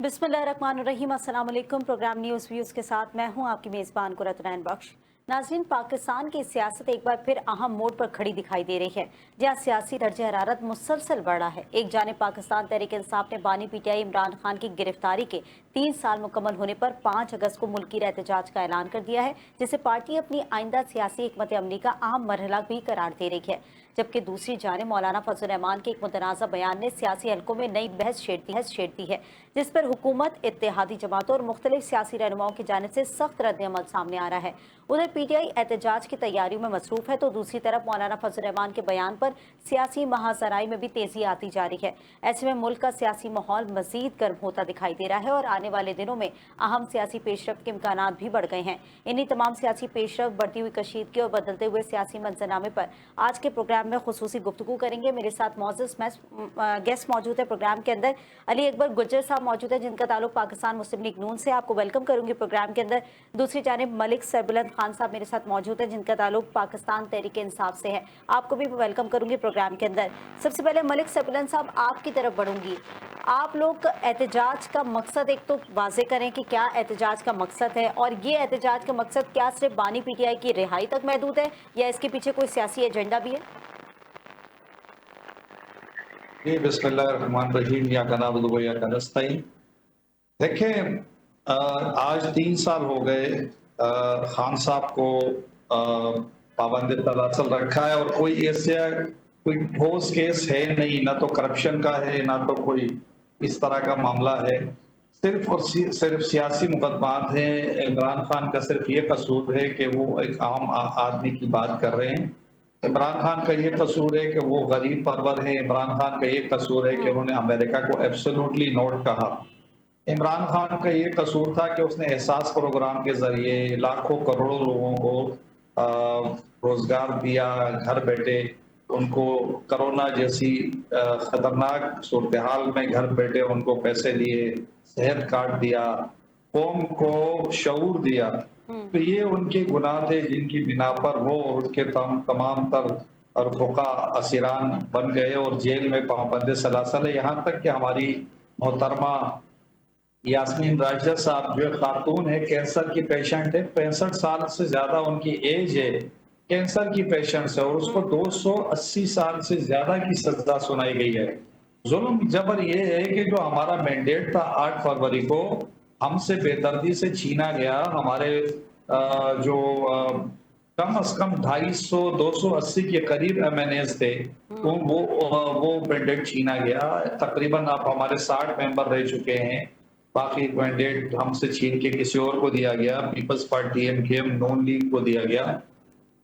बिस्मिल्लाहिर्रहमानिर्रहीम। अस्सलाम वालेकुम। प्रोग्राम न्यूज़ व्यूज़ के साथ मैं हूं आपकी मेज़बान कुरतनैन बख्श। नाज़रीन, पाकिस्तान की सियासत एक बार फिर अहम मोड़ पर खड़ी दिखाई दे रही है, जहां सियासी दर्जे हरारत मुसलसल बढ़ा है। एक जानिब पाकिस्तान तहरीक इंसाफ ने बानी पीटीआई इमरान खान की गिरफ्तारी के 3 साल मुकम्मल होने पर 5 अगस्त को मुल्की एहतजाज का ऐलान कर दिया है, जिसे पार्टी अपनी आइंदा सियासी हिकमत अमली का अहम मरहला भी करार दे रही है। जबकि दूसरी जानिब मौलाना फजल रहमान के एक मुतनाज़ा बयान ने सियासी हलकों में नई बहस छेड़ दी है, जिस पर हुकूमत, इत्तेहादी जमातों और मुख्तलिफ सियासी रहनुमाओं की जानिब से सख्त रद्द-ए-अमल सामने आ रहा है। उधर पीटीआई एहतजाज की तैयारियों में मसरूफ है, तो दूसरी तरफ मौलाना फजल रहमान के बयान पर सियासी महासराई में भी तेजी आती जा रही है। ऐसे में मुल्क का सियासी माहौल मजीद गर्म होता दिखाई दे रहा है और आने वाले दिनों में अहम सियासी पेशरफ के इम्कानात भी बढ़ गए हैं। इन्हीं तमाम सियासी पेशरफ, बढ़ती हुई कशीदगी और बदलते हुए सियासी मंजरनामे पर आज के प्रोग्राम में खुसूसी गुफ्तगू करेंगे। मेरे साथ मौजूद गेस्ट मौजूद है प्रोग्राम के अंदर। अली अकबर गुज्जर साहब मौजूद है, जिनका ताल्लुक पाकिस्तान मुस्लिम लीग नून से। आपको वेलकम करूंगी प्रोग्राम के अंदर। दूसरी जानिब मलिक सरबुलंद खान साहब मेरे साथ मौजूद है, जिनका ताल्लुक पाकिस्तान तहरीक इंसाफ से है। आपको भी वेलकम करूंगी प्रोग्राम के अंदर। सबसे पहले मलिक सरबुलंद साहब, आपकी तरफ बढ़ूंगी। आप लोग एहतजाज का मकसद एक तो वाजे करें कि क्या एहतजाज का मकसद है, और ये एहतजाज का मकसद क्या सिर्फ बानी पीटीआई की रिहाई तक महदूद है या इसके पीछे कोई सियासी एजेंडा भी है? जी, बिस्मिल्लाहिर्रहमानिर्रहीम। या कनाबुदु व इय्याका नस्तईन। देखें, आज 3 साल हो गए खान साहब को पाबंद तलासल रखा है और कोई ऐसा कोई ठोस केस है नहीं, ना तो करप्शन का है, ना तो कोई इस तरह का मामला है। सिर्फ और सिर्फ सियासी मुकदमात हैं। इमरान खान का सिर्फ ये कसूर है कि वो एक आम आदमी की बात कर रहे हैं। इमरान खान का ये कसूर है कि वो गरीब परवर है। इमरान खान का ये कसूर है कि उन्होंने अमेरिका को एब्सोल्युटली नोट कहा। इमरान खान का ये कसूर था कि उसने एहसास प्रोग्राम के जरिए लाखों करोड़ों लोगों को रोजगार दिया, घर बैठे उनको कोरोना जैसी खतरनाक सूरत हाल में घर बैठे उनको पैसे दिए, सेहत कार्ड दिया, कौम को शऊर दिया। तो ये उनके गुनाह थे जिनकी बिना पर वो और उसके तमाम तर और फुका असीरान बन गए और जेल में पाबंद सलासल है। यहाँ तक कि हमारी मोहतरमा यास्मीन राशिद साहब जो खातून है, कैंसर की पेशेंट है, 65 साल से ज्यादा उनकी एज है, कैंसर की पेशेंट है और उसको 280 साल से ज्यादा की सजा सुनाई गई है। जुल्म जबर ये है कि जो हमारा मैंडेट था 8 फरवरी को हमसे बेदर्दी से छीना गया। हमारे जो कम से कम 250 के करीब एमएनएस थे, तो वो मैंडेट छीना गया। तकरीबन आप हमारे 60 मेंबर रह चुके हैं। बाकी मैंडेट हमसे छीन के किसी और को दिया गया। पीपल्स पार्टी एमकेएम नून लीग को दिया गया।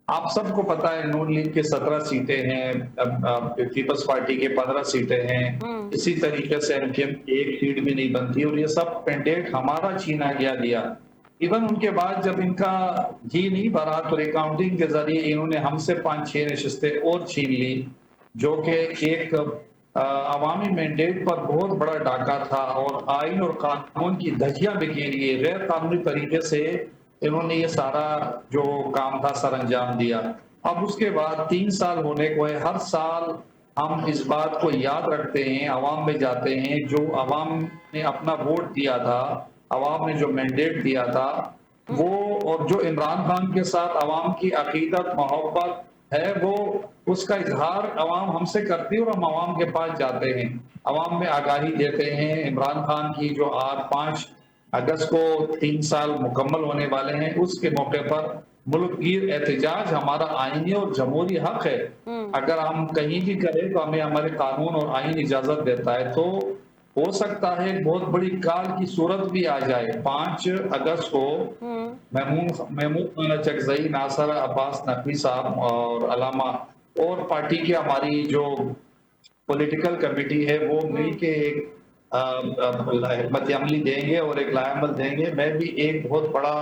आप सबको पता है नून लीग के 17 सीटें हैं, पीपल्स पार्टी के 15 सीटें हैं। इसी तरीके से एमकेएम की एक सीट भी नहीं बनती और ये सब मैंडेट हमारा छीना दिया। इवन उनके बाद जब इनका जी नहीं भरा तो रिकाउंटिंग के जरिए इन्होंने हमसे 5-6 नशिस्तें और छीन ली, जो कि एक अवामी मैंडेट पर बहुत बड़ा डाका था और आइन और कानून की धज्जियां बिखेरी है। गैर कानूनी तरीके से इन्होंने ये सारा जो काम था सर अंजाम दिया। अब उसके बाद 3 साल होने को है। हर साल हम इस बात को याद रखते हैं, अवाम में जाते हैं, जो अवाम ने अपना वोट दिया था, अवाम ने जो मैंडेट दिया था वो, और जो इमरान खान के साथ अवाम की अकीदत मोहब्बत है, वो उसका इजहार अवाम हमसे करती है और हम अवाम के पास जाते हैं, अवाम में आगाही देते हैं। इमरान खान की जो आज 5 अगस्त को 3 साल मुकम्मल होने वाले हैं, उसके मौके पर मुल्कगीर एहतजाज हमारा आईनी और जमहूरी हक है। अगर हम कहीं भी करें तो हमें हमारे कानून और आईन इजाजत देता है। तो हो सकता है बहुत बड़ी काल की सूरत भी आ जाए। 5 अगस्त को महमूद खान चकजई, नासर अब्बास नकवी साहब और अलामा और पार्टी की हमारी जो पॉलिटिकल कमेटी है वो मिल के एक हिकमत अमली देंगे और एक लाएमल देंगे। मैं भी एक बहुत बड़ा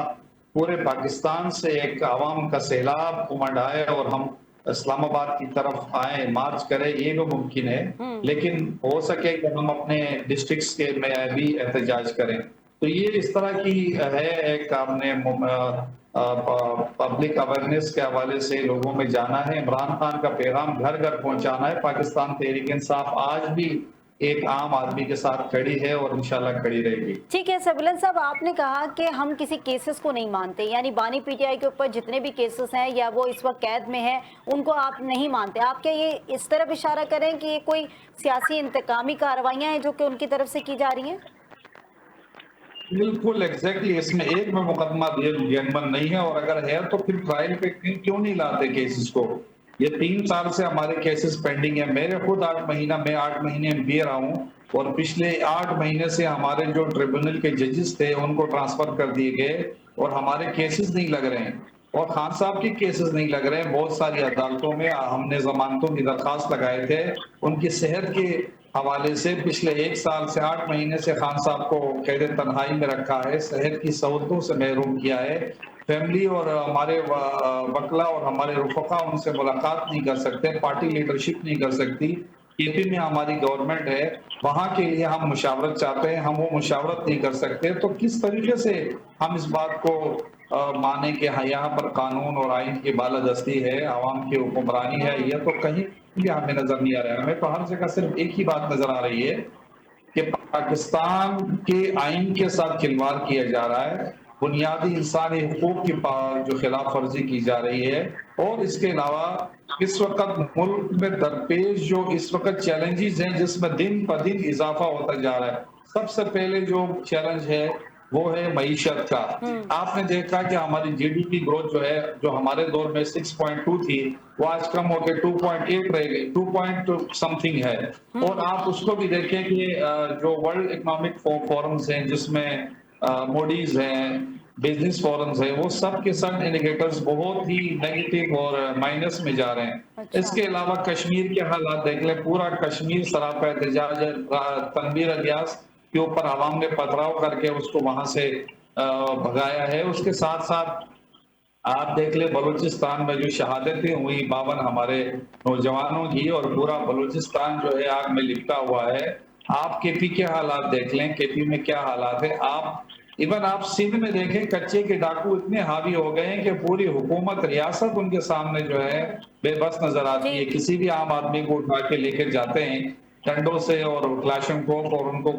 पूरे पाकिस्तान से एक आवाम का सैलाब उमड़ आए और हम इस्लामाबाद की तरफ आए, मार्च करें, ये भी मुमकिन है। लेकिन हो सके कि हम अपने डिस्ट्रिक्ट्स के में भी एहतजाज करें। तो ये इस तरह की है एक आपने पब्लिक अवेयरनेस के हवाले से लोगों में जाना है, इमरान खान का पैगाम घर घर पहुंचाना है। पाकिस्तान तहरीक इंसाफ आज भी एक आम आदमी के साथ खड़ी है और इंशाल्लाह खड़ी रहेगी। ठीक है सर्विलेंस साहब, आपने कहा कि हम किसी केसेस को नहीं मानते, यानी बानी पीटीआई के ऊपर जितने भी केसेस हैं या वो इस वक्त कैद में है उनको आप नहीं मानते। आप क्या ये इस तरफ इशारा करें कि ये कोई सियासी इंतकामी कार्रवाइयां हैं जो कि उनकी तरफ से की जा रही हैं? बिल्कुल एग्जैक्टली, इसमें एक में मुकदमा जेनवन नहीं है, और अगर है तो फिर ट्रायल पे क्यों नहीं लाते केसेस को। ये 3 साल से हमारे केसेस पेंडिंग है। मेरे खुद 8 महीना, मैं 8 महीने एमपी रहा हूँ, और पिछले 8 महीने से हमारे जो ट्रिब्यूनल के जजेस थे उनको ट्रांसफर कर दिए गए और हमारे केसेस नहीं लग रहे हैं, और खान साहब के केसेस नहीं लग रहे हैं। बहुत सारी अदालतों में हमने जमानतों की दरखास्त लगाए थे, उनकी सेहत के हवाले से पिछले 1 साल से 8 महीने से खान साहब को कैद तन्हाई में रखा है, सेहत की सहूलतों से महरूम किया है। फैमिली और हमारे वकला और हमारे रुफका उनसे मुलाकात नहीं कर सकते, पार्टी लीडरशिप नहीं कर सकती। केपी में हमारी गवर्नमेंट है, वहां के लिए हम मुशावरत चाहते हैं, हम वो मुशावरत नहीं कर सकते। तो किस तरीके से हम इस बात को माने कि हाँ यहाँ पर कानून और आइन की बालादस्ती है, आवाम की हुक्मरानी है, यह तो कहीं भी हमें नजर नहीं आ रहा है। हमें तो हर जगह सिर्फ एक ही बात नजर आ रही है कि पाकिस्तान के आइन के साथ खिलवाड़ किया जा रहा है, बुनियादी इंसानी हुकूक की जो खिलाफ वर्जी की जा रही है। और इसके अलावा इस वक्त मुल्क में दरपेश जो इस वक्त चैलेंजेस हैं जिसमें दिन ब दिन इजाफा होता जा रहा है। सबसे पहले जो चैलेंज है वो है मईशत का। आपने देखा कि हमारी जीडीपी ग्रोथ जो है, जो हमारे दौर में 6.2 थी, वो आज कम होकर 2.8 रह गई, 2 समथिंग है। और आप उसको भी देखें कि जो वर्ल्ड इकोनॉमिक फोरम्स हैं जिसमें मोडीज हैं, बिजनेस फोरम्स है, वो सब के सब इंडिकेटर्स बहुत ही नेगेटिव और माइनस में जा रहे हैं। अच्छा। इसके अलावा कश्मीर के हालात देख लें, पूरा कश्मीर सरापा एहतजाज है। तनवीर इलियास के ऊपर आवाम ने पथराव करके उसको वहां से भगाया है। उसके साथ साथ आप देख ले बलूचिस्तान में जो शहादतें हुई 52 हमारे नौजवानों की, और पूरा बलूचिस्तान जो है आग में लिपटा हुआ है। आप केपी के हालात देख लें, केपी में क्या हालात है। आप इवन आप सिंध में देखें, कच्चे के डाकू इतने हावी हो गए हैं कि पूरी हुकूमत रियासत उनके सामने जो है बेबस नजर आती है। किसी भी आम आदमी को उठा के लेकर जाते हैं डंडों से और क्लाशनकोफ, और उनको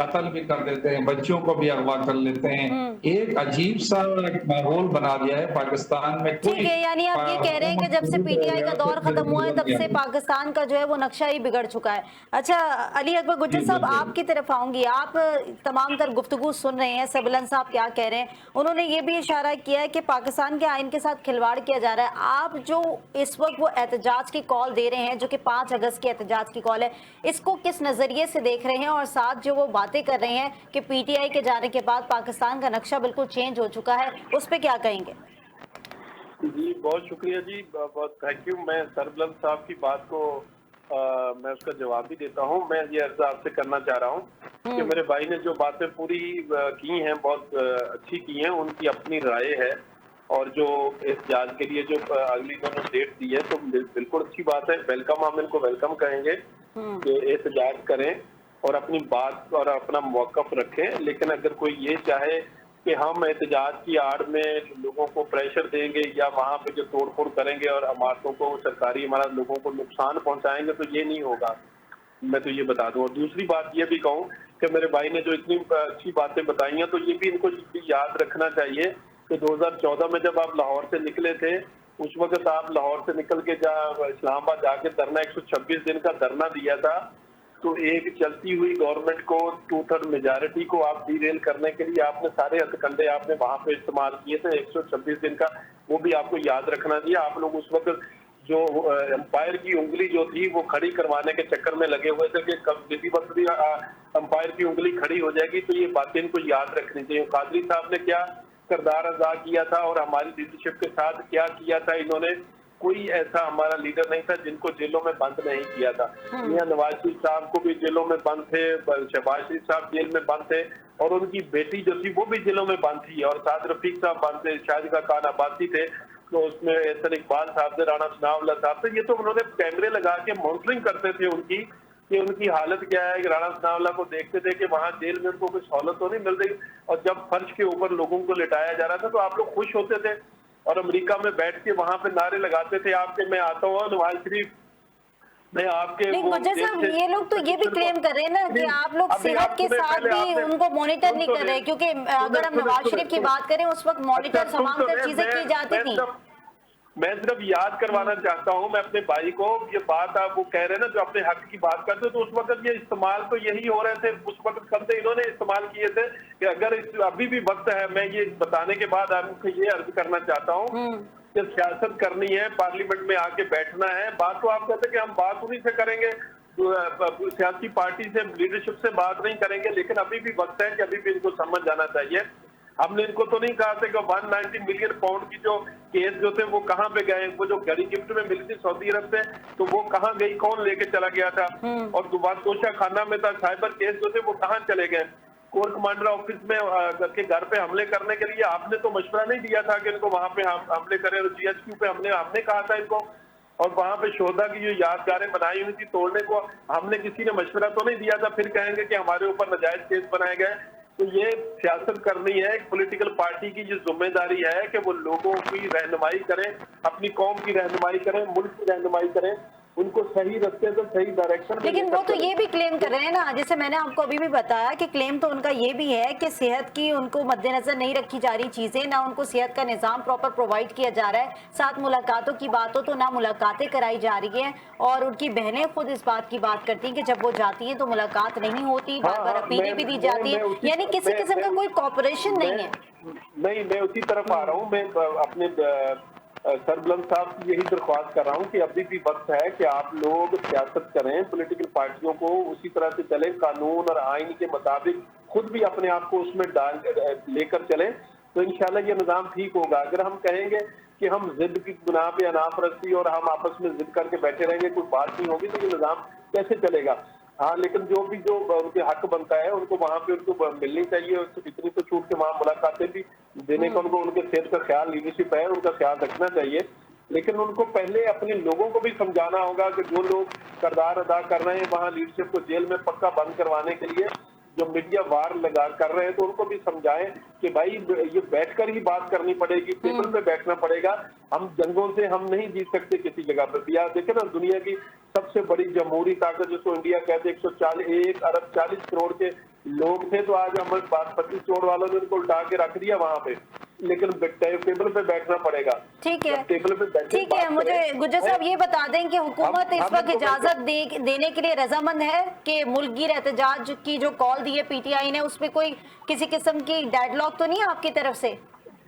कत्ल भी कर देते हैं, बच्चों को भी अगवा कर लेते हैं। एक अजीब सा माहौल बना दिया है पाकिस्तान में। ठीक है, यानी आप ये कह रहे हैं कि जब से पीटीआई का दौर खत्म हुआ है तब से पाकिस्तान का जो है वो नक्शा ही बिगड़ चुका है। अच्छा अली अकबर गुज्जर साहब, आपकी तरफ आऊंगी। आप तमाम तर गुफ्तगू सुन रहे हैं, सर्विलेंस साहब क्या कह रहे हैं। उन्होंने ये भी इशारा किया है कि पाकिस्तान के आइन के साथ खिलवाड़ किया जा रहा है। आप जो इस वक्त वो एहतजाज की कॉल दे रहे हैं, जो कि 5 अगस्त की एहतजाज की कॉल है, इसको किस नजरिए से देख रहे हैं? और साथ जो वो बातें कर रहे हैं कि पीटीआई के जाने के बाद पाकिस्तान का नक्शा बिल्कुल चेंज हो चुका है, उस पर क्या कहेंगे? जी बहुत शुक्रिया जी, बहुत थैंक यू। मैं सरबलंद साहब की बात को मैं उसका जवाब भी देता हूँ। मैं ये अर्ज आपसे करना चाह रहा हूँ कि मेरे भाई ने जो बातें पूरी की हैं बहुत अच्छी की हैं, उनकी अपनी राय है। और जो एहतजाज के लिए जो अगली उन्होंने डेट दी है तो बिल्कुल अच्छी बात है, वेलकम, हम इनको वेलकम कहेंगे कि एहतजाज करें और अपनी बात और अपना मौकफ रखें। लेकिन अगर कोई ये चाहे कि हम एहतजाज की आड़ में लोगों को प्रेशर देंगे या वहाँ पे जो तोड़फोड़ करेंगे और इमारतों को, सरकारी इमारत, लोगों को नुकसान पहुँचाएंगे, तो ये नहीं होगा, मैं तो ये बता दूं। और दूसरी बात ये भी कहूँ कि मेरे भाई ने जो इतनी अच्छी बातें बताई हैं तो ये भी इनको याद रखना चाहिए कि 2014 में जब आप लाहौर से निकले थे, उस वक्त आप लाहौर से निकल के इस्लामाबाद जाके धरना 126 दिन का धरना दिया था। तो एक चलती हुई गवर्नमेंट को 2/3 मेजॉरिटी को आप डीरेल करने के लिए आपने सारे हथकंडे आपने वहां पे इस्तेमाल किए थे 126 दिन का, वो भी आपको याद रखना चाहिए। आप लोग उस वक्त जो अंपायर की उंगली जो थी वो खड़ी करवाने के चक्कर में लगे हुए थे कि कब किसी वक्त भी अंपायर की उंगली खड़ी हो जाएगी, तो ये बातें इनको याद रखनी चाहिए। कादरी साहब ने क्या किरदार अदा किया था और हमारी लीडरशिप के साथ क्या किया था इन्होंने, कोई ऐसा हमारा लीडर नहीं था जिनको जेलों में बंद नहीं किया था। मियां नवाज शरीफ साहब को भी जेलों में बंद थे, शहबाज शरीफ साहब जेल में बंद थे, और उनकी बेटी जो थी वो भी जेलों में बंद थी, और साथ रफीक साहब बंद थे, शाहजहां खान अब्बासी थे, तो उसमें एहसन इकबाल साहब थे, राणा सनाउल्लाह साहब थे। ये तो उन्होंने कैमरे लगा के मॉनिटरिंग करते थे उनकी, कि उनकी हालत क्या है। राणा सनावला को देखते थे कि वहां जेल में उनको कुछ सहूलत तो नहीं मिल रही, और जब फर्श के ऊपर लोगों को लिटाया जा रहा था तो आप लोग खुश होते थे और अमेरिका में बैठ के वहां पे नारे लगाते थे आपके, मैं आता हूँ नवाज शरीफ, मैं आपके। नहीं गुज्जर साहब, ये लोग तो ये भी क्लेम कर रहे हैं ना कि आप लोग सेहत के साथ भी उनको मॉनिटर नहीं कर रहे, क्योंकि अगर हम नवाज शरीफ की बात करें उस वक्त मॉनिटर तमाम तर चीजें की जाती थी। मैं सिर्फ याद करवाना चाहता हूं मैं अपने भाई को, ये बात आप वो कह रहे हैं ना जो अपने हक की बात करते हो, तो उस वक्त ये इस्तेमाल तो यही हो रहे थे, उस वक्त शब्द इन्होंने इस्तेमाल किए थे कि अगर अभी भी वक्त है, मैं ये बताने के बाद आपको ये अर्ज करना चाहता हूँ कि सियासत करनी है, पार्लियामेंट में आके बैठना है। बात तो आप कहते हैं कि हम बात उन्हीं से करेंगे, सियासी पार्टी से, लीडरशिप से बात नहीं करेंगे, लेकिन अभी भी वक्त है कि अभी भी इनको समझ जाना चाहिए। हमने इनको तो नहीं कहा था कि 190 मिलियन पाउंड की जो केस जो थे वो कहाँ पे गए, वो जो घड़ी गिफ्ट में मिली थी सऊदी अरब से, तो वो कहाँ गई, कौन लेके चला गया था, और दोषा खाना में था, साइबर केस जो थे वो कहाँ चले गए। कोर कमांडर ऑफिस में के घर पे हमले करने के लिए आपने तो मशवरा नहीं दिया था कि इनको वहां पे हमले करें, GHQ पे हमने कहा था इनको, और वहां पे शोधा की जो यादगारें बनाई हुई थी तोड़ने को हमने किसी ने मशवरा तो नहीं दिया था, फिर कहेंगे कि हमारे ऊपर नाजायज केस बनाए गए। तो ये सियासत करनी है, एक पॉलिटिकल पार्टी की जो जिम्मेदारी है कि वो लोगों की रहनुमाई करें, अपनी कौम की रहनुमाई करें, मुल्क की रहनुमाई करें, उनको सही रास्ते से सही डायरेक्शन में। लेकिन वो तो ये भी क्लेम कर रहे हैं ना, जैसे मैंने आपको अभी भी बताया कि क्लेम तो उनका ये भी है कि सेहत की उनको मद्देनजर नहीं रखी जा रही चीजें, ना उनको सेहत का निजाम प्रॉपर प्रोवाइड किया जा रहा है, साथ मुलाकातों की बात हो तो ना मुलाकातें कराई जा रही है, और उनकी बहनें खुद इस बात की बात करती हैं कि जब वो जाती हैं तो मुलाकात नहीं होती, बार बार अपीलें भी दी जाती है, यानी किसी किस्म का कोई कॉपरेशन नहीं है। नहीं, मैं उसी तरफ आ रहा हूँ। मैं अपने सरबलंद साहब की यही दरख्वास्त कर रहा हूँ कि अभी भी वक्त है कि आप लोग सियासत करें, पॉलिटिकल पार्टियों को उसी तरह से चलें, कानून और आइन के मुताबिक खुद भी अपने आप को उसमें डाल लेकर चलें, तो इंशाल्लाह ये निज़ाम ठीक होगा। अगर हम कहेंगे कि हम जिद की गुनाह पे अनाफरस्ती और हम आपस में जिद करके बैठे रहेंगे, कोई बात नहीं होगी, तो ये निज़ाम कैसे चलेगा। हाँ, लेकिन जो उनके हक बनता है उनको वहाँ पे उनको मिलनी चाहिए, इतनी तो छूट के वहाँ मुलाकातें भी देने का उनको, उनके सेहत का ख्याल लीडरशिप है उनका ख्याल रखना चाहिए, लेकिन उनको पहले अपने लोगों को भी समझाना होगा कि जो लोग किरदार अदा कर रहे हैं वहाँ लीडरशिप को जेल में पक्का बंद करवाने के लिए जो मीडिया वार लगा कर रहे हैं, तो उनको भी समझाएं कि भाई ये बैठकर ही बात करनी पड़ेगी, टेबल पे बैठना पड़ेगा। हम जंगों से हम नहीं जीत सकते किसी जगह पे। यार देखे ना, दुनिया की सबसे बड़ी जमहूरी ताकत जिसको इंडिया कहते, 1 अरब 40 करोड़ के लोग थे, तो आज हमारे 25 करोड़ वालों ने उनको उल्टा के रख दिया वहां पे, लेकिन टेबल पे बैठना पड़ेगा। ठीक है, टेबल पे ठीक है। मुझे गुज्जर साहब ये बता दें कि हुकूमत इस वक्त इजाजत देने के लिए रजामंद है कि मुल्कगीर एहतजाज की जो कॉल दी है PTI ने, उसमें कोई किसी किस्म की डेडलॉक तो नहीं है आपकी तरफ से?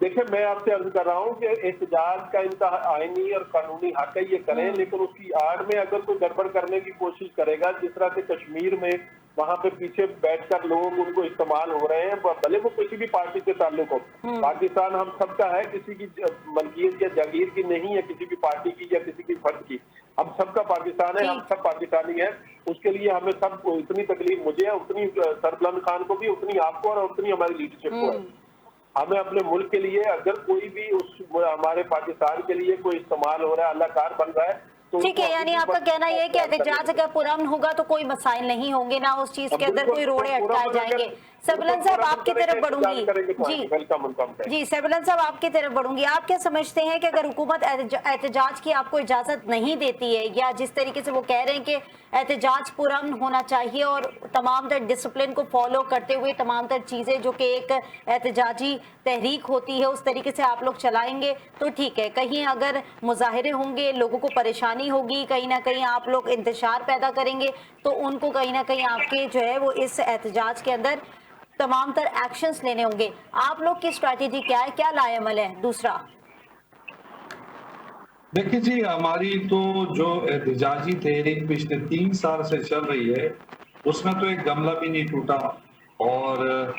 देखिए, मैं आपसे अर्ज कर रहा हूँ कि एहतजाज का इनका आईनी और कानूनी हक है, ये करें, लेकिन उसकी आड़ में अगर कोई गड़बड़ करने की कोशिश करेगा, जिस तरह से कश्मीर में वहां पे पीछे बैठकर लोग उनको इस्तेमाल हो रहे हैं, भले वो किसी भी पार्टी से ताल्लुक हो, पाकिस्तान हम सबका है, किसी की मलकियत या जागीर की नहीं है, किसी भी पार्टी की या किसी की फर्द की, हम सबका पाकिस्तान है, हम सब पाकिस्तानी हैं। उसके लिए हमें सबको इतनी तकलीफ मुझे है, उतनी सरबलंद खान को भी, उतनी आपको और उतनी हमारी लीडरशिप को है। हमें अपने मुल्क के लिए अगर कोई भी हमारे पाकिस्तान के लिए कोई इस्तेमाल हो रहा है, अल्लाहकार बन रहा है, तो ठीक है, यानी आपका कहना यह है कि एहतजाज अगर पुरअमन होगा तो कोई मसाइल नहीं होंगे, ना उस चीज के अंदर कोई रोड़े अटकाए जाएंगे। सरबलंद साहब आपकी तरफ बढ़ूंगी जी सरबलंद साहब आपकी तरफ बढ़ूंगी। आप क्या समझते हैं कि अगर हुकूमत एहतजाज की आपको इजाजत नहीं देती है, या जिस तरीके से वो कह रहे हैं कि एहतजाज पुरअमन होना चाहिए और तमाम तर डिसिप्लिन को फॉलो करते हुए तमाम तर चीजें जो कि एक एहतजाजी तहरीक होती है उस तरीके से आप लोग चलाएंगे तो ठीक है, कहीं अगर मुजाहिरे होंगे, लोगों को परेशानी होगी, कहीं ना कहीं आप लोग इंतशार पैदा करेंगे, तो उनको कहीं ना कहीं आपके जो है वो इस एहतजाज के अंदर तमाम तर एक्शंस लेने होंगे। आप लोग की स्ट्रैटेजी क्या है, क्या लाएमल है? दूसरा देखिए जी, हमारी तो जो एहतजाजी तहरीक पिछले 3 साल से चल रही है उसमें तो एक गमला भी नहीं टूटा, और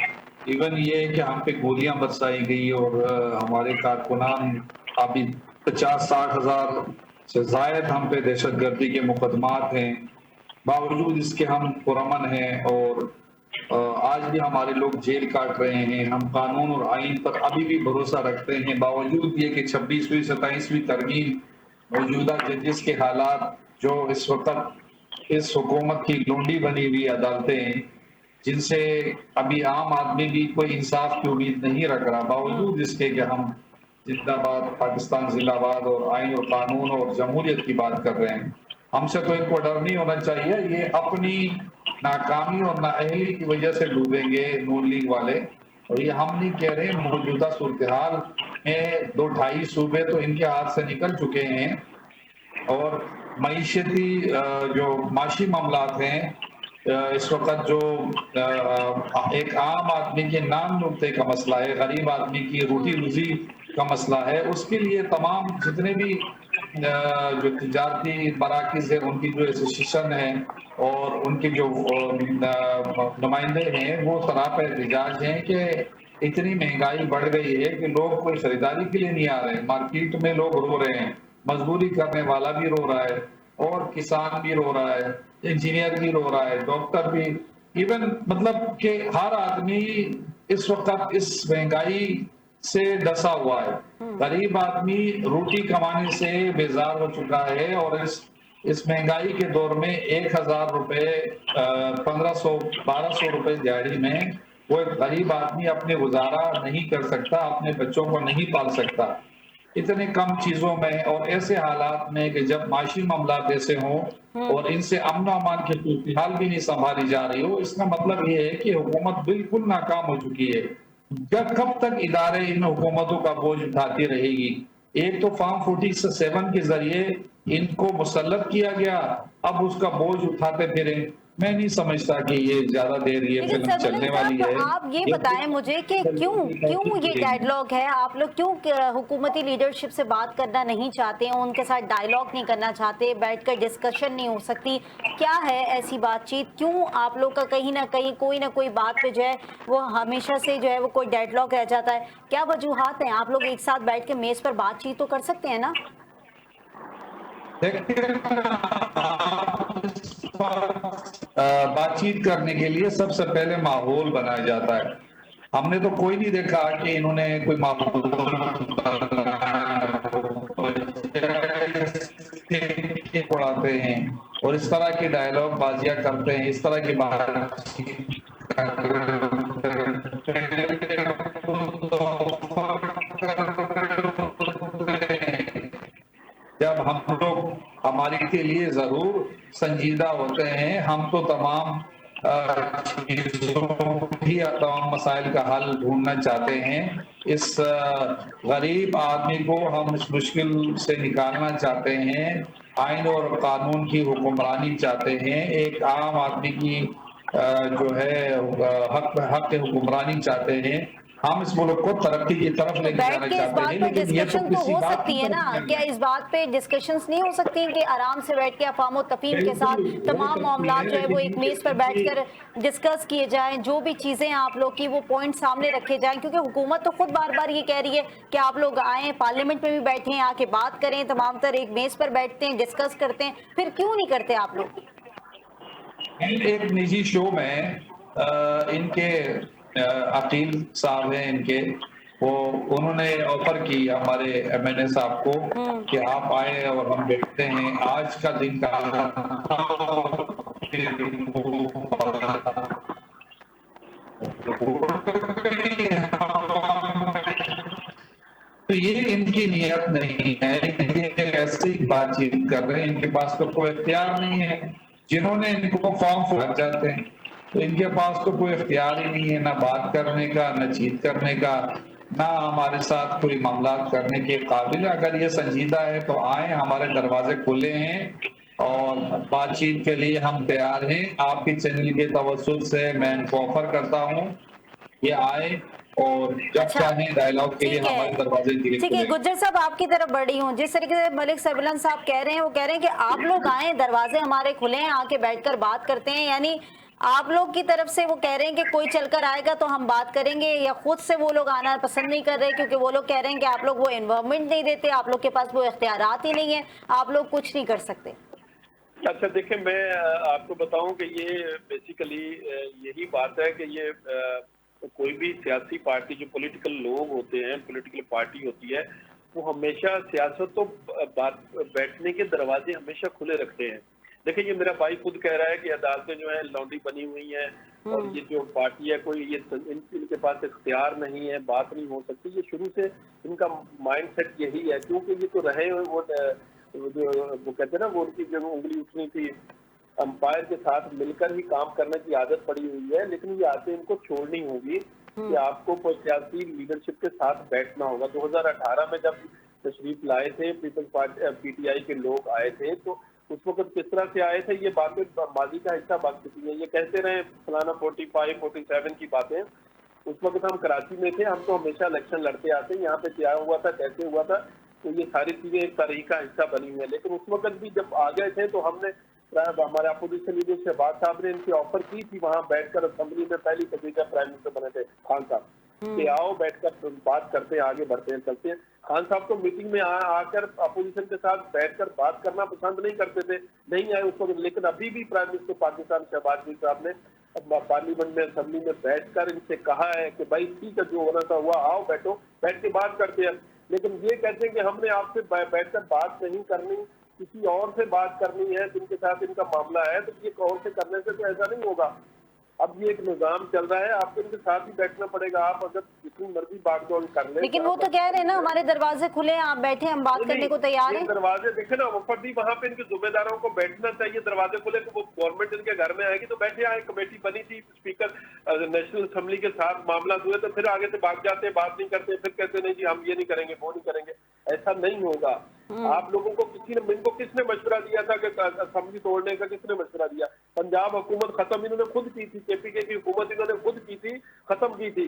इवन ये है कि हम पे गोलियां बरसाई गई और हमारे कारकुनान अभी 50-60 हजार से जायद हम पे दहशतगर्दी के मुकदमात हैं। बावजूद इसके हम पुरअमन हैं और आज भी हमारे लोग जेल काट रहे हैं। हम कानून और आइन पर अभी भी भरोसा रखते हैं, बावजूद ये कि 26वीं 27वीं तरमीम, मौजूदा जजेस के हालात जो इस वक्त इस हुकूमत की लूंडी बनी हुई अदालतें, जिनसे अभी आम आदमी भी कोई इंसाफ की उम्मीद नहीं रख रहा, बावजूद इसके कि हम जिंदाबाद पाकिस्तान जिंदाबाद और आइन और कानून और जमहूरियत की बात कर रहे हैं। हमसे तो इनको डर नहीं होना चाहिए। ये अपनी नाकामी और नाअहली की वजह से डूबेंगे नून लीग वाले। और ये हम नहीं कह रहे, मौजूदा सूरत हाल में 2-2.5 सूबे तो इनके हाथ से निकल चुके हैं और मईशती जो माशी मामलात हैं, इस वक्त जो एक आम आदमी के नाम नुक्ते का मसला है, गरीब आदमी की रोटी रोजी का मसला है, उसके लिए तमाम जितने भी जो तिजारती मराकिज है उनकी जो एसोसिएशन है और उनके जो नुमाइंदे हैं वो सराप एहतजाज हैं कि इतनी महंगाई बढ़ गई है कि लोग कोई खरीदारी के लिए नहीं आ रहे हैं। मार्केट में लोग रो रहे हैं, मजदूरी करने वाला भी रो रहा है और किसान भी रो रहा है, इंजीनियर भी रो रहा है, डॉक्टर भी, इवन मतलब कि हर आदमी इस वक्त इस महंगाई से डसा हुआ है। गरीब आदमी रोटी कमाने से बेजार हो चुका है और इस महंगाई के दौर में 1,000 रुपए 1,500-1,200 रुपए दिहाड़ी में वो एक गरीब आदमी अपने गुजारा नहीं कर सकता, अपने बच्चों को नहीं पाल सकता इतने कम चीजों में। और ऐसे हालात में कि जब माशी मामलात ऐसे हों और इनसे अमन अमान की सूरत हाल भी नहीं संभाली जा रही हो, इसका मतलब ये है कि हुकूमत बिल्कुल नाकाम हो चुकी है। कब तक इदारे इन हुकूमतों का बोझ उठाती रहेगी? एक तो फॉर्म 47 के जरिए इनको मुसल्लत किया गया, अब उसका बोझ उठाते फिरे। मैं नहीं समझता कि ये ज्यादा देर ये लेकिन फिल्म चलने वाली है। आप ये बताएं मुझे कि क्यों ये डेडलॉक है? आप लोग क्यों हुकूमती लीडरशिप से बात करना नहीं चाहते हैं, उनके साथ डायलॉग नहीं करना चाहते, बैठकर डिस्कशन नहीं हो सकती? क्या है ऐसी बातचीत? क्यों आप लोग का कहीं ना कहीं कोई ना कोई बात पे जो है वो हमेशा से जो है वो कोई डेडलॉक रह जाता है? क्या वजूहात हैं? आप लोग एक साथ बैठ के मेज पर बातचीत तो कर सकते हैं ना? बातचीत करने के लिए सबसे पहले माहौल बनाया जाता है। हमने तो कोई नहीं देखा कि इन्होंने कोई माहौल उड़ाते हैं और इस तरह की डायलॉग बाजियां करते हैं, इस तरह की बातचीत जब हम लोग हमारे के लिए जरूर संजीदा होते हैं, हम तो तमाम चीजों भी तमाम मसाइल का हल ढूंढना चाहते हैं। इस गरीब आदमी को हम इस मुश्किल से निकालना चाहते हैं, आइन और कानून की हुक्मरानी चाहते हैं, एक आम आदमी की जो है हक हुक्मरानी चाहते हैं। हम इस मुल्क को तरक्की की तरफ लेके जाना चाहते हैं, लेकिन ये तो किसी हो बात सकती है ना? क्या इस बात पे डिस्कशंस नहीं हो सकती कि आराम से बैठ के अफाम और तफहीम के साथ तमाम मामला जो है वो एक मेज पर बैठकर डिस्कस किए जाएं, जो भी चीजें आप लोग की वो पॉइंट सामने रखे जाएं? क्योंकि हुकूमत तो खुद बार बार ये कह रही है कि आप लोग आए, पार्लियामेंट में भी बैठे, आके बात करें, तमाम तर एक मेज पर बैठते हैं, डिस्कस करते हैं, फिर क्यों नहीं करते आप लोग? एक निजी शो में इनके अकील साहब हैं इनके, वो उन्होंने ऑफर की हमारे एमएनए साहब को कि आप आए और हम बैठते हैं। आज का दिन का तो ये इनकी नियत नहीं है, ये ऐसे ही बातचीत कर रहे हैं, इनके पास तो कोई इख्तियार नहीं है। जिन्होंने इनको फॉर्म भर जाते हैं तो इनके पास तो कोई इख्तियार ही नहीं है, ना बात करने का, ना चीत करने का, ना हमारे साथ कोई मामला करने के काबिल। अगर ये संजीदा है तो आए, हमारे दरवाजे खुले हैं और बातचीत के लिए हम तैयार हैं। आपकी चैनल के तवज्जुह से मैं इनको ऑफर करता हूँ ये आए और जब चाहें डायलॉग के लिए हमारे दरवाजे ठीक है। गुज्जर साहब आपकी तरफ बढ़ी हूँ, जिस तरीके से मलिक सरबलंद साहब कह रहे हैं वो कह रहे हैं कि आप लोग आए, दरवाजे हमारे खुले हैं, आके बैठकर बात करते हैं। यानी आप लोग की तरफ से वो कह रहे हैं कि कोई चलकर आएगा तो हम बात करेंगे, या खुद से वो लोग आना पसंद नहीं कर रहे क्योंकि वो लोग कह रहे हैं कि आप लोग वो एनवायरमेंट नहीं देते, आप लोग के पास वो इख्तियारात ही नहीं है, आप लोग कुछ नहीं कर सकते? अच्छा देखिए, मैं आपको बताऊं कि ये बेसिकली यही बात है कि ये कोई भी सियासी पार्टी, जो पॉलिटिकल लोग होते हैं, पॉलिटिकल पार्टी होती है, वो हमेशा सियासत तो बैठने के दरवाजे हमेशा खुले रखते हैं। देखिए ये मेरा भाई खुद कह रहा है कि अदालतें जो है लौंडी बनी हुई हैं और ये जो पार्टी है कोई ये इनके पास इख्तियार नहीं है, बात नहीं हो सकती। ये शुरू से इनका माइंडसेट यही है, क्योंकि ये तो रहे वो जो वो कहते हैं ना, वो उनकी जो उंगली उठनी थी अंपायर के साथ मिलकर ही काम करने की आदत पड़ी हुई है, लेकिन ये आदत इनको छोड़नी होगी कि आपको कोई सियासी लीडरशिप के साथ बैठना होगा। 2018 में जब तशरीफ लाए थे पीपल्स पार्टी पीटीआई के लोग आए थे, तो उस वक्त किस तरह से आए थे ये बातें माजी का हिस्सा बन चुकी है। ये कहते रहे फलाना 45, 47 की बातें। उस वक्त हम कराची में थे, हम तो हमेशा इलेक्शन लड़ते आते, यहाँ पे क्या हुआ था, कैसे हुआ था, तो ये सारी चीजें एक तारीख का हिस्सा बनी हुई है। लेकिन उस वक्त भी जब आ गए थे तो हमने हमारे अपोजिशन लीडर शहबाज साहब ने इनकी ऑफर की थी वहां बैठकर, असेंबली में पहली तरीका प्राइम मिनिस्टर बने थे खान साहब, कि आओ बैठकर बात करते हैं, आगे बढ़ते हैं, चलते हैं। खान साहब तो मीटिंग में आकर अपोजिशन के साथ बैठकर बात करना पसंद नहीं करते थे, नहीं आए उस वक्त। लेकिन अभी भी प्राइम मिनिस्टर पाकिस्तान शहबाज शरीफ साहब ने पार्लियामेंट में, असेंबली में बैठकर इनसे कहा है कि भाई ठीक है, जो होना था हुआ, आओ बैठो, बैठ के बात करते हैं। लेकिन ये कहते हैं कि हमने आपसे बैठकर बात नहीं करनी, किसी और से बात करनी है जिनके साथ इनका मामला है, तो ये और से करने से तो ऐसा नहीं होगा। अब ये एक निजाम चल रहा है, आपको इनके साथ ही बैठना पड़ेगा। आप अगर जितनी मर्जी बागडोर कर ले, लेकिन वो तो कह रहे हैं ना हमारे दरवाजे खुले हैं, आप बैठे, हम बात करने को तैयार हैं। दरवाजे देखे ना मुफद्दी, वहाँ पे इनके जिम्मेदारों को बैठना चाहिए। दरवाजे खुले तो वो गवर्नमेंट इनके घर में आएगी तो बैठे आए। कमेटी बनी थी, स्पीकर नेशनल असेंबली के साथ मामला हुए तो फिर आगे से भाग जाते, बात नहीं करते, फिर कहते नहीं जी हम ये नहीं करेंगे, वो नहीं करेंगे। ऐसा नहीं होगा। आप लोगों को इनको किसने मशवरा दिया था कि असेंबली तोड़ने का, किसने मशवरा दिया? पंजाब हुकूमत खत्म इन्होंने खुद की थी, केपीके की हुकूमत इन्होंने खुद की थी, खत्म की थी।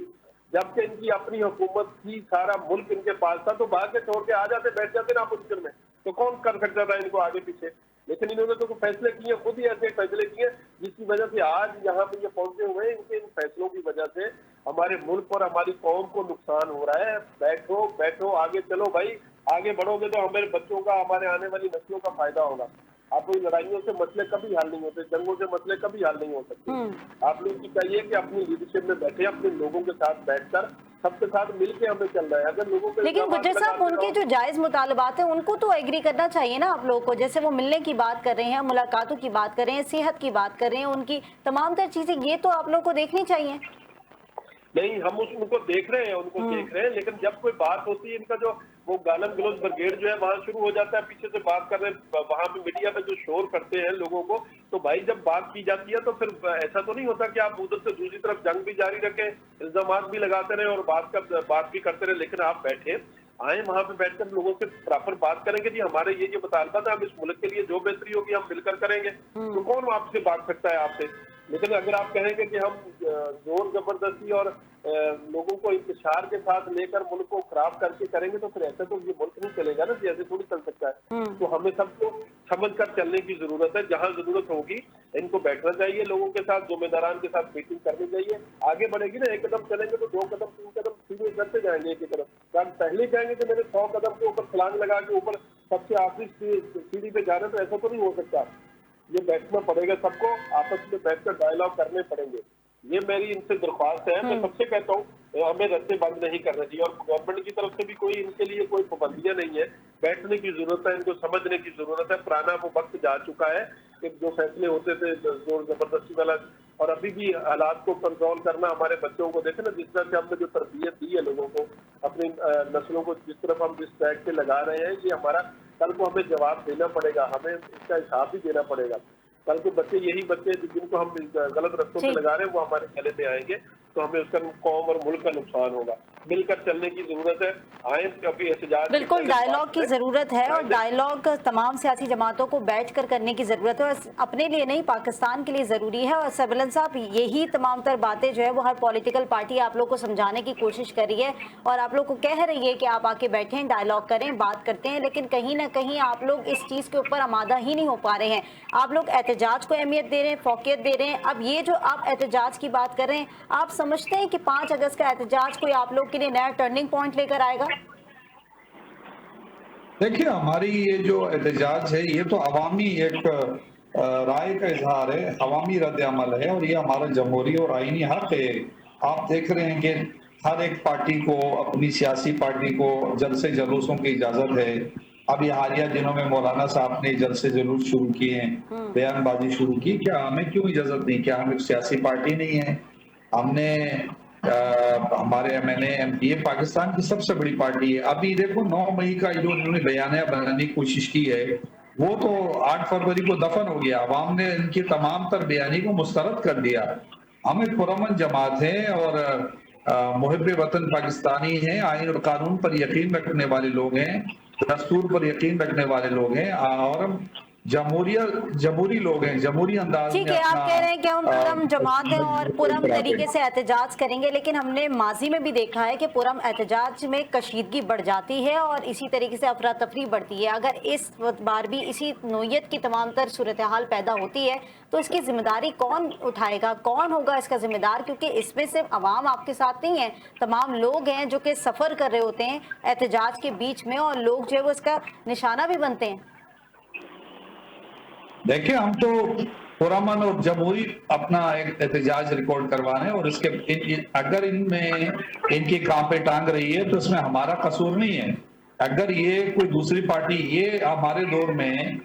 जबकि इनकी अपनी हुकूमत थी, सारा मुल्क इनके पास था, तो भाग के छोड़ के आ जाते, बैठ जाते ना अपोजिशन में, तो कौन कर सकता था इनको आगे पीछे? लेकिन इन्होंने तो फैसले किए, खुद ही ऐसे फैसले किए जिसकी वजह से आज यहाँ पे ये पहुंचे हुए हैं। इनके इन फैसलों की वजह से हमारे मुल्क और हमारी कौम को नुकसान हो रहा है। बैठो बैठो, आगे चलो भाई, आगे बढ़ोगे तो हमारे बच्चों का, हमारे आने वाली नस्लों का फायदा होगा। आप लोग लड़ाइयों से मसले कभी हल नहीं होते, जंगों से मसले कभी हल नहीं हो सकते। आप लोग की चाहिए कि अपनी लीडरशिप में बैठे, अपने लोगों के साथ बैठकर सबके साथ मिलके हमें चल रहा है। अगर लोगों के, लेकिन गुज्जर साहब, उनके जो जायज मुतालबात हैं उनको तो एग्री करना चाहिए ना आप लोगों को। जैसे वो मिलने की बात कर रहे हैं, मुलाकातों की बात कर रहे हैं, सेहत की बात कर रहे हैं, उनकी तमाम तर चीजें, ये तो आप लोगों को देखनी चाहिए। नहीं, हम उनको देख रहे हैं, लेकिन जब कोई बात होती है, इनका जो वो गालम गलोच ब्रिगेड जो है वहां शुरू हो जाता है, पीछे से बात कर रहे हैं, वहां पे मीडिया में जो शोर करते हैं लोगों को, तो भाई जब बात की जाती है तो फिर ऐसा तो नहीं होता कि आप उधर से दूसरी तरफ जंग भी जारी रखें, इल्जाम भी लगाते रहे और बात भी करते रहे। लेकिन आप बैठे आए, वहां पे बैठकर लोगों से प्रॉपर बात करेंगे, जी हमारे ये मुतालबा था, हम इस मुल्क के लिए जो बेहतरी होगी हम मिलकर करेंगे, तो कौन आपसे भाग सकता है आपसे? लेकिन अगर आप कहेंगे कि हम जोर जबरदस्ती और लोगों को इंतशार के साथ लेकर मुल्क को खराब करके करेंगे, तो फिर ऐसे तो ये मुल्क नहीं चलेगा ना, ऐसे थोड़ी चल सकता है। तो हमें सबको समझकर चलने की जरूरत है। जहां जरूरत होगी इनको बैठना चाहिए, लोगों के साथ, जिम्मेदारान के साथ मीटिंग करनी चाहिए। आगे बढ़ेगी ना, एक कदम चलेंगे तो 2 कदम 3 कदम सीधे करते जाएंगे एक तरफ। पहले कहेंगे कि मेरे 100 कदम के ऊपर छलांग लगा के ऊपर सबसे आखिरी सीढ़ी पे जाना, तो ऐसा तो नहीं हो सकता। ये बैठना पड़ेगा सबको, आपस में बैठकर डायलॉग करने पड़ेंगे। ये मेरी इनसे दरख्वास्त है। मैं सबसे कहता हूँ हमें रस्ते बंद नहीं करना चाहिए, और गवर्नमेंट की तरफ से भी कोई इनके लिए कोई पाबंदियां नहीं है। बैठने की जरूरत है, इनको समझने की जरूरत है। पुराना वो वक्त जा चुका है कि जो फैसले होते थे जोर जबरदस्ती वाला, और अभी भी हालात को कंट्रोल करना। हमारे बच्चों को देखे ना, जिस तरह से हमने जो तरबियत दी है लोगों को, अपनी नस्लों को जिस तरफ हम जिस ट्रैक पे लगा रहे हैं, ये हमारा कल को हमें जवाब देना पड़ेगा, हमें इसका हिसाब भी देना पड़ेगा। कल के बच्चे, यही बच्चे जिनको हम गलत रस्तों पे लगा रहे हैं, वो हमारे गले पे आएंगे, तो हमें उसका कौम और मुल्क का नुकसान होगा। मिलकर चलने की जरूरत है। आए कभी एहतजाज, बिल्कुल डायलॉग की जरूरत है, और डायलॉग तमाम सियासी जमातों को बैठकर करने की जरूरत है, और अपने लिए नहीं पाकिस्तान के लिए जरूरी है। और सरबलन साहब, यही तमाम तर बातें जो है वो हर पॉलिटिकल पार्टी आप लोग को समझाने की कोशिश कर रही है, और आप लोग को कह रही है कि आप आके बैठें, डायलॉग करें, बात करते हैं। लेकिन कहीं ना कहीं आप लोग इस चीज के ऊपर आमादा ही नहीं हो पा रहे हैं। आप लोग एहतजाज को अहमियत दे रहे हैं, फौकियत दे रहे हैं। अब ये जो आप एहतजाज की बात कर रहे हैं, आप समझते हैं कि 5 अगस्त का एहतजाज कोई आप लोग के लिए नया टर्निंग पॉइंट लेकर आएगा? देखिए, हमारी ये जो एहतजाज है, ये तो अवामी एक राय का इजहार है, अवामी रद्द अमल है, और ये हमारा जमहूरी और आईनी हक है। आप देख रहे हैं कि हर एक पार्टी को, अपनी सियासी पार्टी को जलसे जुलूसों की इजाजत है, अभी हालिया दिनों में मौलाना साहब ने जलसे जुलूस शुरू किए हैं, बयानबाजी शुरू की। क्या हमें क्यों इजाजत नहीं? क्या हम एक सियासी पार्टी नहीं है? हमने हमारे MNA MPA पाकिस्तान की सबसे बड़ी पार्टी है। अभी देखो 9 मई का जो इन्होंने बयानिया बनाने की कोशिश की है, वो तो 8 फरवरी को दफन हो गया। अवाम ने इनकी तमाम तर बयानी को मुस्तरद कर दिया। हमें पुरअमन जमात है और मुहिब वतन पाकिस्तानी हैं, आइन और कानून पर यकीन रखने वाले लोग हैं, दस्तूर पर यकीन रखने वाले लोग हैं, और हम जमहूरी लोग हैं, जमहूरी अंदाज ठीक में है, आप अपना कह रहे हैं कि हम पुरम जमात हैं और पुरम तरीके से एहतजाज करेंगे, लेकिन हमने माजी में भी देखा है कि पुरम एहतजाज में कशीदगी बढ़ जाती है और इसी तरीके से अफरा तफरी बढ़ती है। अगर इस बार भी इसी नोयत की तमाम तर सूरत हाल पैदा होती है तो इसकी जिम्मेदारी कौन उठाएगा, कौन होगा इसका जिम्मेदार? क्योंकि इसमें सिर्फ अवाम आपके साथ नहीं है, तमाम लोग हैं जो कि सफर कर रहे होते हैं एहतजाज के बीच में, और लोग जो है वो इसका निशाना भी बनते हैं। देखिए, हम तो पुरअमन और जमहूरी अपना एक एहतजाज रिकॉर्ड करवाने, और इसके अगर इनमें इनकी कांपे टांग रही है तो इसमें हमारा कसूर नहीं है। अगर ये कोई दूसरी पार्टी, ये हमारे दौर में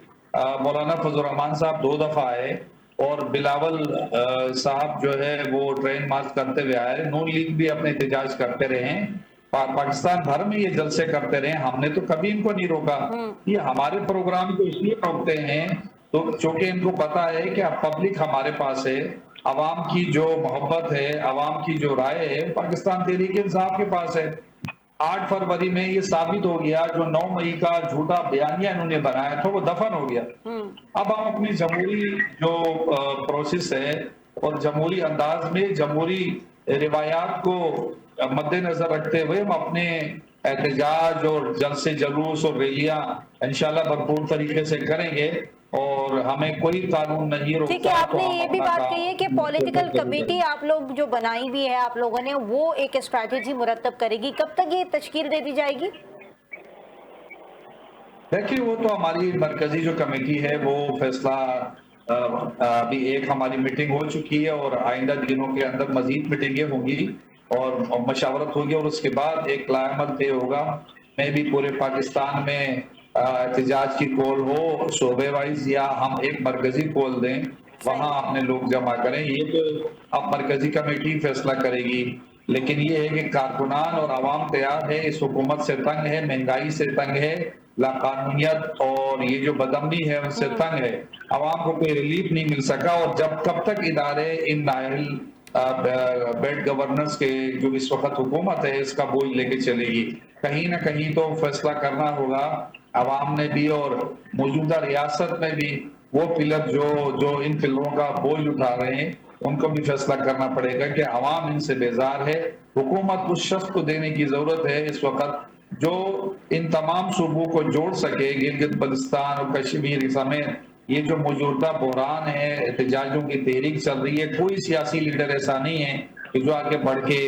मौलाना फजल रहमान साहब 2 दफा आए और बिलावल साहब जो है वो ट्रेन मार्च करते हुए आए, नून लीग भी अपने एहतजाज करते रहे, पाकिस्तान भर में ये जलसे करते रहे, हमने तो कभी इनको नहीं रोका। ये हमारे प्रोग्राम को इसलिए रोकते हैं तो चूंकि इनको पता है कि अब पब्लिक हमारे पास है, अवाम की जो मोहब्बत है, अवाम की जो राय है, पाकिस्तान तहरीक इंसाफ के पास है। 8 फरवरी में ये साबित हो गया, जो 9 मई का झूठा बयानिया इन्होंने बनाया था वो दफन हो गया। अब हम अपनी जमहूरी जो प्रोसेस है और जमहूरी अंदाज में जमहूरी रिवायात को मद्देनजर रखते हुए हम अपने एहतजाज और जलसे जुलूस और रैलियां इंशाल्लाह भरपूर तरीके से करेंगे, और हमें कोई कानून नहीं रोकता। ठीक है, आपने ये भी बात कही है कि पॉलिटिकल कमेटी आप लोग जो बनाई भी है आप लोगों ने, वो एक स्ट्रैटेजी मुरतब करेगी। कब तक ये तश्कील दे दी जाएगी? देखिए, वो तो हमारी मरकजी जो कमेटी है वो फैसला, अभी एक हमारी मीटिंग हो चुकी है और आइंदा दिनों के अंदर मजीद मीटिंगें होंगी और मशावरत होगी, और उसके बाद एक लाएमल तय होगा। मैं भी पूरे पाकिस्तान में एहतजाज की कॉल हो शोबे वाइज, या हम एक मरकजी कॉल दें, वहां अपने लोग जमा करें, ये तो अब मरकजी कमेटी फैसला करेगी। लेकिन ये है कि कारकुनान और आवाम तैयार है, इस हुकूमत से तंग है, महंगाई से तंग है, लाकानूनियत और ये जो बदमनी है उनसे तंग है, आवाम को कोई रिलीफ नहीं मिल सका। और जब कब तक इदारे इन नाहिल बेड गवर्नेंस के जो इस वक्त हुकूमत है इसका बोझ लेके चलेगी, कहीं ना कहीं तो फैसला करना होगा। आवाम ने भी और मौजूदा रियासत में भी वो पिलर जो इन पिलरों का बोझ उठा रहे हैं, उनको भी फैसला करना पड़ेगा कि आवाम इनसे बेजार है। हुकूमत उस शख्स को देने की जरूरत है इस वक्त जो इन तमाम सूबों को जोड़ सके, गिलगित बल्तिस्तान और कश्मीर समेत। ये जो मौजूदा बहरान है, एहतजाजों की तहरीक चल रही है, कोई सियासी लीडर ऐसा नहीं है कि जो आगे बढ़ के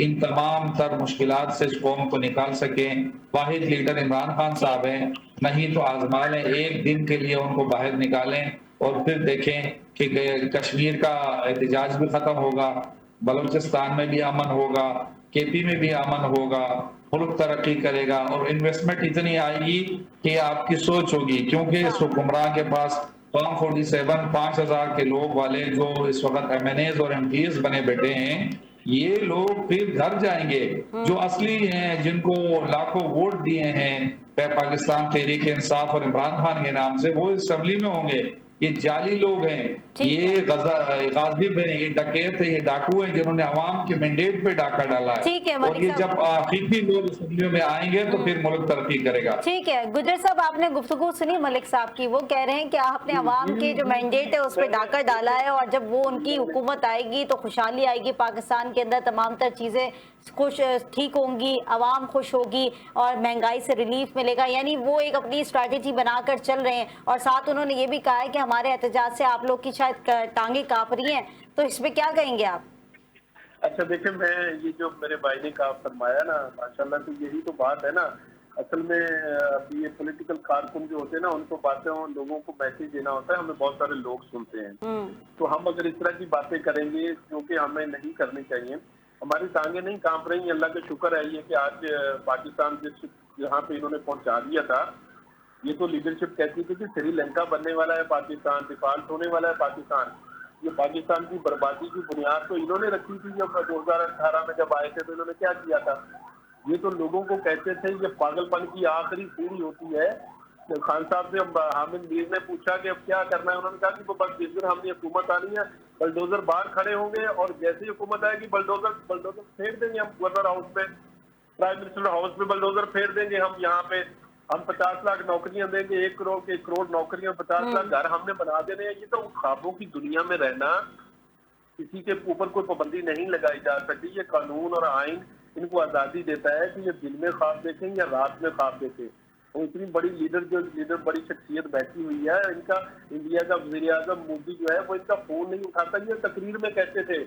इन तमाम तर मुश्किलात से इस कौम को निकाल सके। वाहिद लीडर इमरान खान साहब हैं, नहीं तो आजमा लें, एक दिन के लिए उनको बाहर निकालें और फिर देखें कि कश्मीर का एहतजाज भी खत्म होगा, बलूचिस्तान में भी अमन होगा, KP में भी अमन होगा, मुल्क तरक्की करेगा और इन्वेस्टमेंट इतनी आएगी कि आपकी सोच होगी। क्योंकि इस हुक्मरान के पास फॉर्म 47 5,000 के लोग वाले जो इस वक्त MNAs और MPs बने बैठे हैं, ये लोग फिर घर जाएंगे जो असली हैं, जिनको लाखों वोट दिए हैं पाकिस्तान तहरीक इंसाफ और इमरान खान के नाम से, वो असेंबली में होंगे। ये जाली लोग हैं, ये गाजिब हैं, ये डकैत है, ये डाकू हैं जिन्होंने अवाम के मैंडेट पे डाका डाला है। और ये जब आखिरी लोग असेंबली में आएंगे तो फिर मुल्क तरक्की करेगा। ठीक है गुजर साहब, आपने गुफ्तगू सुनी मलिक साहब की, वो कह रहे हैं कि आपने अवाम के जो मैंडेट है उस पर डाका डाला है और जब वो उनकी हुकूमत आएगी तो खुशहाली आएगी पाकिस्तान के अंदर, तमाम तर चीजें ठीक होंगी, अवाम खुश होगी और महंगाई से रिलीफ मिलेगा। यानी वो एक अपनी स्ट्रैटेजी बनाकर चल रहे हैं। और साथ उन्होंने ये भी कहा है कि हमारे एहतजाज से आप लोग की शायद टांगे कांप रही हैं, तो इस पे क्या कहेंगे आप? अच्छा देखिए, मैं ये जो मेरे भाई ने कहा फरमाया ना, माशाल्लाह, तो यही तो बात है ना। असल में अभी ये पॉलिटिकल कारकुन जो होते हैं ना, उनको बातें लोगों को मैसेज देना होता है, हमें बहुत सारे लोग सुनते हैं। तो हम अगर इस तरह की बातें करेंगे जो कि हमें नहीं करनी चाहिए, हमारी टांगे नहीं कांप रही। अल्लाह का शुक्र है ये कि आज पाकिस्तान जहाँ पे इन्होंने पहुंचा दिया था, ये तो लीडरशिप कहती थी कि श्रीलंका बनने वाला है पाकिस्तान, डिफॉल्ट होने वाला है पाकिस्तान। ये पाकिस्तान की बर्बादी की बुनियाद तो इन्होंने रखी थी। जब 2018 में जब आए थे तो इन्होंने क्या किया था? ये तो लोगों को कहते थे ये पागलपन की आखिरी सीढ़ी होती है। तो खान साहब से हामिद मीर ने पूछा कि अब क्या करना है, उन्होंने कहा कि बस जिस दिन हमने हुकूमत आनी है बलडोजर बाहर खड़े होंगे और जैसे ही हुकूमत आएगी बलडोजर फेर देंगे हम गवर्नर हाउस पे, प्राइम मिनिस्टर हाउस पे बलडोजर फेर देंगे हम। यहाँ पे हम 50 लाख नौकरियां देंगे, 1 करोड़ नौकरियां, 50 लाख घर हमने बना देने हैं। ये तो ख्वाबों की दुनिया में रहना, किसी के ऊपर कोई पाबंदी नहीं लगाई जा सकती। ये कानून और आइन इनको आजादी देता है कि ये दिन में ख्वाब देखें या रात में ख्वाब देखें। और इतनी बड़ी लीडर बड़ी शख्सियत बैठी हुई है, इनका इंडिया का वजीर आजम मोदी जो है वो इनका फोन नहीं उठाता। ये तकरीर में कहते थे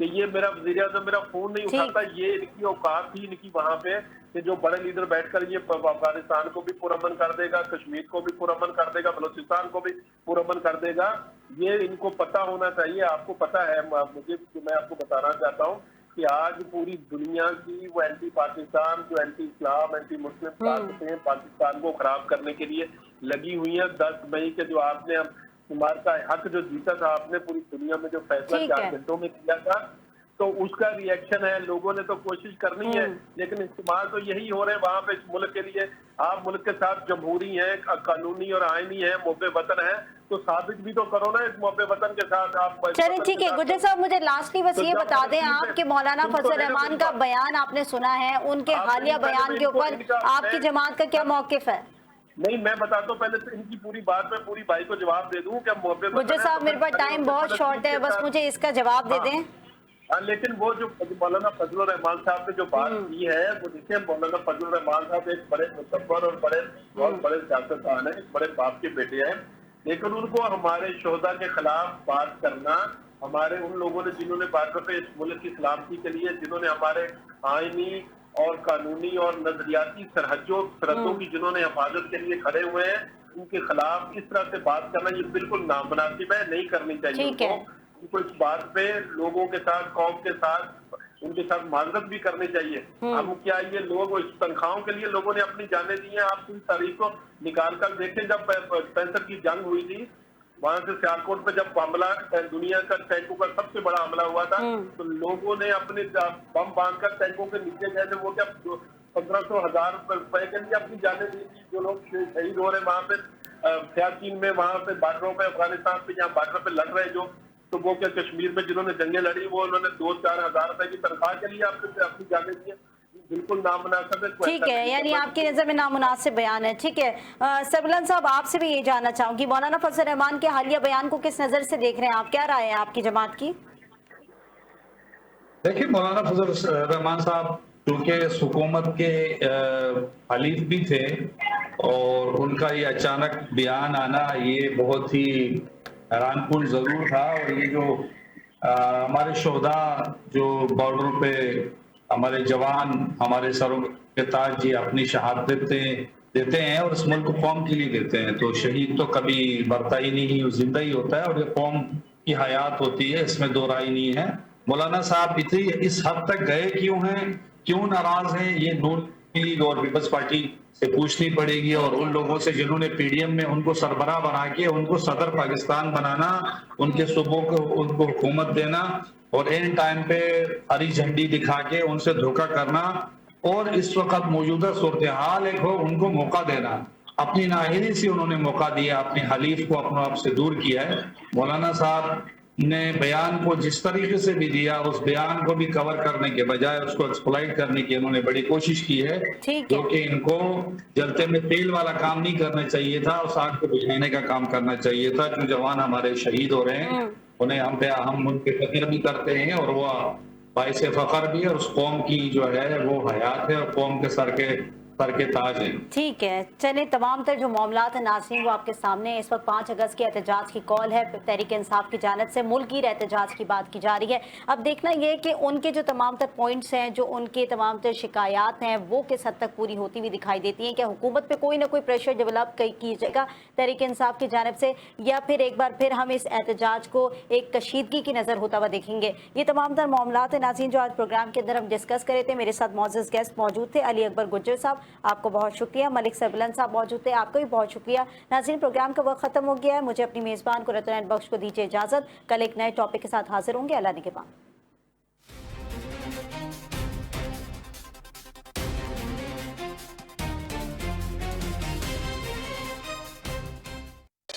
कि ये मेरा वजीर आजम मेरा फोन नहीं उठाता। ये इनकी औकात थी इनकी वहां पे कि जो बड़े लीडर बैठकर ये अफगानिस्तान को भी पुरअमन कर देगा, कश्मीर को भी पुरअमन कर देगा, बलूचिस्तान को भी पुरअमन कर देगा। ये इनको पता होना चाहिए। आपको पता है, मुझे मैं आपको बताना चाहता हूँ कि आज पूरी दुनिया की वो एंटी पाकिस्तान, जो एंटी इस्लाम, एंटी मुस्लिम ताकतें पाकिस्तान को खराब करने के लिए लगी हुई है। 10 मई के जो आपने तुम्हारा का हक जो जीता था आपने पूरी दुनिया में, जो फैसला 4 घंटों में किया था, तो उसका रिएक्शन है। लोगों ने तो कोशिश करनी है, लेकिन इस्तेमाल तो यही हो रहे हैं वहां पे इस मुल्क के लिए। आप मुल्क के साथ जमहूरी है, कानूनी और आईनी है, मोबे वतन है, तो साबित भी तो करो ना इस मोबे वतन के साथ आप। चलिए ठीक है गुज्जर साहब, मुझे लास्टली बस ये बता दें आप कि मौलाना फजल रहमान का बयान आपने सुना है, उनके हालिया बयान के ऊपर आपकी जमात का क्या मौकिफ है? नहीं, मैं बताता हूँ पहले तो इनकी पूरी बात में पूरी भाई को जवाब दे दूं क्या? गुज्जर साहब मेरे पास टाइम बहुत शॉर्ट है, बस मुझे इसका जवाब दे दें। लेकिन वो जो मौलाना फजल रहमान साहब ने जो बात की है, वो देखिए मौलाना फजल रहमान साहब एक बड़े मुसव्वर और बहुत बड़े सियासतदान है, एक बड़े बाप के बेटे हैं। लेकिन उनको हमारे शोहदा के खिलाफ बात करना, हमारे उन लोगों ने जिन्होंने बाकायदा इस मुल्क की सलामती के लिए, जिन्होंने हमारे आईनी और कानूनी और नजरियाती सरहदों की जिन्होंने हिफाजत के लिए खड़े हुए हैं, उनके खिलाफ इस तरह से बात करना ये बिल्कुल नामुनासिब है, नहीं करनी चाहिए। उनको इस बात पे लोगों के साथ, कौम के साथ, उनके साथ माजरत भी करनी चाहिए। हम क्या ये लोग इस तनख्वाहों के लिए लोगों ने अपनी जानें दी हैं? आप पूरी तारीख को निकाल कर देखें। जब 65 की जंग हुई थी, वहां से सियालकोट पे जब हमला, दुनिया का टैंकों का सबसे बड़ा हमला हुआ था, तो लोगों ने अपने बम बांधकर टैंकों के नीचे गए थे। वो क्या 1500-1000 रुपए के लिए अपनी जानें दी थी। जो लोग शहीद हो रहे वहां पे सियाचिन में, वहां पे बॉर्डरों पे, अफगानिस्तान पे, जहाँ बॉर्डर पे लड़ रहे जो, तो वो क्या कश्मीर में जिन्होंने जंगें लड़ी, वो उन्होंने 2-4 हजार रुपए की तनख्वाह के लिए अपनी जाने दी है। बिल्कुल नामुनासिब है। ठीक है, यानी आपकी नजर में नामुनासिब बयान है। ठीक है सरबलंद साहब, आपसे भी ये जानना चाहूंगी, मौलाना फजल रहमान के हालिया बयान को किस नजर से देख रहे हैं आप? क्या राय है आपकी जमात की? देखिए, मौलाना फजल रहमान साहब क्योंकि हुकूमत के हलीफ भी थे और उनका ये अचानक बयान आना ये बहुत ही हैरानकुन जरूर था। और ये जो हमारे शोहदा जो बॉर्डरों पे हमारे जवान, हमारे सरों के ताज जी अपनी शहादतें देते हैं और इस मुल्क कौम के लिए देते हैं, तो शहीद तो कभी मरता ही नहीं, जिंदा ही होता है और ये कौम की हयात होती है, इसमें दो राय नहीं है। मौलाना साहब इतनी इस हद तक गए क्यों हैं, क्यों नाराज हैं, ये नून लीग और पीपल्स पार्टी से पूछनी पड़ेगी। और उन लोगों से जिन्होंने पीडीएम में उनको सरबराह बना के उनको सदर पाकिस्तान बनाना, उनके सूबों को उनको हुकूमत देना और एन टाइम पे हरी झंडी दिखा के उनसे धोखा करना और इस वक्त मौजूदा सूरत हाल एक हो उनको मौका देना, अपनी नाहिरी से उन्होंने मौका दिया, अपने हलीफ को अपने आप से दूर किया है। मौलाना साहब ने बयान को जिस तरीके से भी दिया, उस बयान को भी कवर करने के बजाय उसको एक्सप्लॉइट करने की उन्होंने बड़ी कोशिश की है, क्योंकि इनको जलते में तेल वाला काम नहीं करना चाहिए था, उस आग को बुझाने का काम करना चाहिए था। जो जवान हमारे शहीद हो रहे हैं उन्हें हम उनके फख्र भी करते हैं और वो बाइसे फख्र भी है और उस कौम की जो है वो हयात है और कौम के सर के ताज है। ठीक है, चलिए तमाम तर जो मामलात है नाज़रीन वो आपके सामने। इस वक्त 5 अगस्त के एहतजाज की कॉल है तहरीक इंसाफ की जानिब से, मुल्कीर एहतजाज की बात की जा रही है। अब देखना ये कि उनके जो तमाम तर पॉइंट्स हैं, जो उनके तमाम तर शिकायत हैं, वो किस हद तक पूरी होती हुई दिखाई देती हैं। क्या हुकूमत पे कोई ना कोई प्रेशर डेवलप कीजिएगा तहरीक इंसाफ की जानिब से, या फिर एक बार फिर हम इस एहतजाज को एक कशीदगी की नज़र होता हुआ देखेंगे? ये तमाम तर मामलात है नाज़रीन जो आज प्रोग्राम के अंदर हम डिस्कस करे थे। मेरे साथ मौजूद गेस्ट मौजूद थे अली अकबर गुज्जर साहब, आपको बहुत शुक्रिया। मलिक सरबलंद साहब मौजूद थे, आपको भी बहुत शुक्रिया। नाज़रीन, प्रोग्राम का वक्त खत्म हो गया है, मुझे अपनी मेज़बान कुरैत रैन बख्श को दीजिए इजाज़त। कल एक नए टॉपिक के साथ हाजिर होंगे। अल्लाह निगहबान।